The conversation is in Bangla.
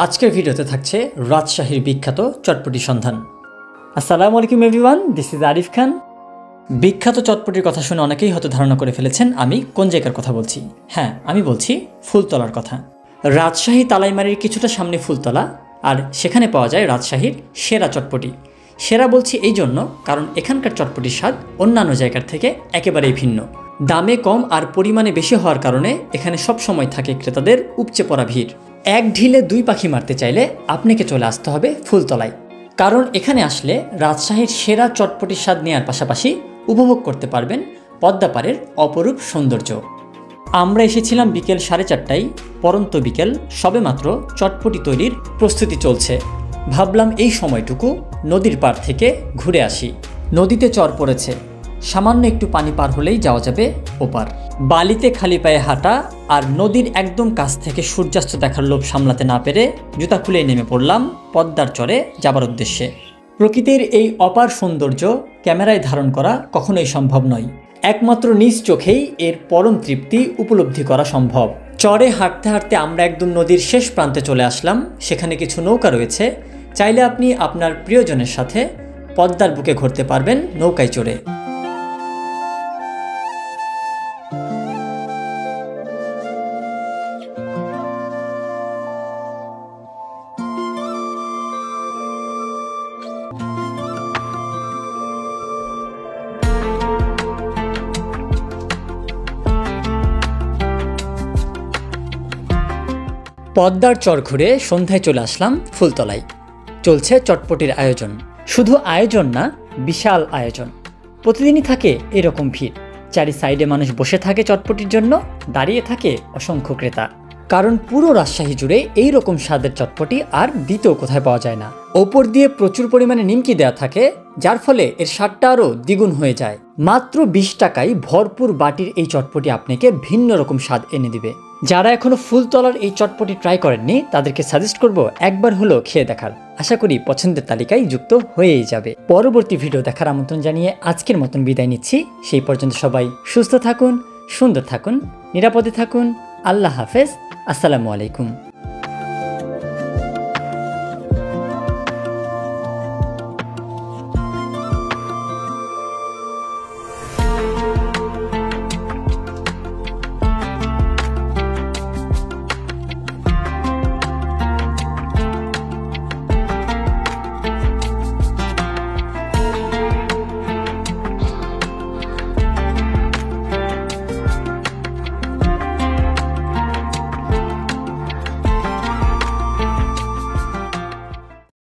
আজকের ভিডিওতে থাকছে রাজশাহীর বিখ্যাত চটপটি সন্ধান। আসসালামু আলাইকুম এভরিওয়ান, দিস ইজ আরিফ খান। বিখ্যাত চটপটির কথা শুনে অনেকেই হয়তো ধারণা করে ফেলেছেন আমি কোন জায়গার কথা বলছি। হ্যাঁ, আমি বলছি ফুলতলার কথা। রাজশাহী তালাইমারির কিছুটা সামনে ফুলতলা, আর সেখানে পাওয়া যায় রাজশাহীর সেরা চটপটি। সেরা বলছি এই জন্য কারণ এখানকার চটপটির স্বাদ অন্যান্য জায়গার থেকে একেবারেই ভিন্ন। দামে কম আর পরিমাণে বেশি হওয়ার কারণে এখানে সব সময় থাকে ক্রেতাদের উপচে পড়া ভিড়। এক ঢিলে দুই পাখি মারতে চাইলে আপনাকে চলে আসতে হবে ফুলতলায়, কারণ এখানে আসলে রাজশাহীর সেরা চটপটির স্বাদ নেওয়ার পাশাপাশি উপভোগ করতে পারবেন পদ্মাপাড়ের অপরূপ সৌন্দর্য। আমরা এসেছিলাম বিকেল 4:30টায়, পরন্ত বিকেল, সবেমাত্র চটপটি তৈরির প্রস্তুতি চলছে। ভাবলাম এই সময়টুকু নদীর পাড় থেকে ঘুরে আসি। নদীতে চর পড়েছে, সামান্য একটু পানি পার হলেই যাওয়া যাবে ওপার। বালিতে খালি পায়ে হাঁটা আর নদীর একদম কাছ থেকে সূর্যাস্ত দেখার লোভ সামলাতে না পেরে জুতা খুলে নেমে পড়লাম পদ্মার চরে যাবার উদ্দেশ্যে। প্রকৃতির এই অপার সৌন্দর্য ক্যামেরায় ধারণ করা কখনোই সম্ভব নয়, একমাত্র নিজ চোখেই এর পরম তৃপ্তি উপলব্ধি করা সম্ভব। চরে হাঁটতে হাঁটতে আমরা একদম নদীর শেষ প্রান্তে চলে আসলাম। সেখানে কিছু নৌকা রয়েছে, চাইলে আপনি আপনার প্রিয়জনের সাথে পদ্মার বুকে ঘুরতে পারবেন নৌকায় চড়ে। পদ্মার চর ঘুরে সন্ধ্যায় চলে আসলাম ফুলতলায়। চলছে চটপটির আয়োজন। শুধু আয়োজন না, বিশাল আয়োজন। প্রতিদিনই থাকে এরকম ভিড়। চারি সাইডে মানুষ বসে থাকে চটপটির জন্য, দাঁড়িয়ে থাকে অসংখ্য ক্রেতা। কারণ পুরো রাজশাহী জুড়ে এই রকম স্বাদের চটপটি আর দ্বিতীয় কোথায় পাওয়া যায় না। ওপর দিয়ে প্রচুর পরিমাণে নিমকি দেওয়া থাকে, যার ফলে এর স্বাদটা আরও দ্বিগুণ হয়ে যায়। মাত্র 20 টাকায় ভরপুর বাটির এই চটপটি আপনাকে ভিন্ন রকম স্বাদ এনে দিবে। যারা এখনো ফুলতলার এই চটপটি ট্রাই করেননি তাদেরকে সাজেস্ট করব একবার হলেও খেয়ে দেখার। আশা করি পছন্দের তালিকায় যুক্ত হয়েই যাবে। পরবর্তী ভিডিও দেখার আমন্ত্রণ জানিয়ে আজকের মতন বিদায় নিচ্ছি। সেই পর্যন্ত সবাই সুস্থ থাকুন, সুন্দর থাকুন, নিরাপদে থাকুন। আল্লাহ হাফেজ। আসসালামু আলাইকুম।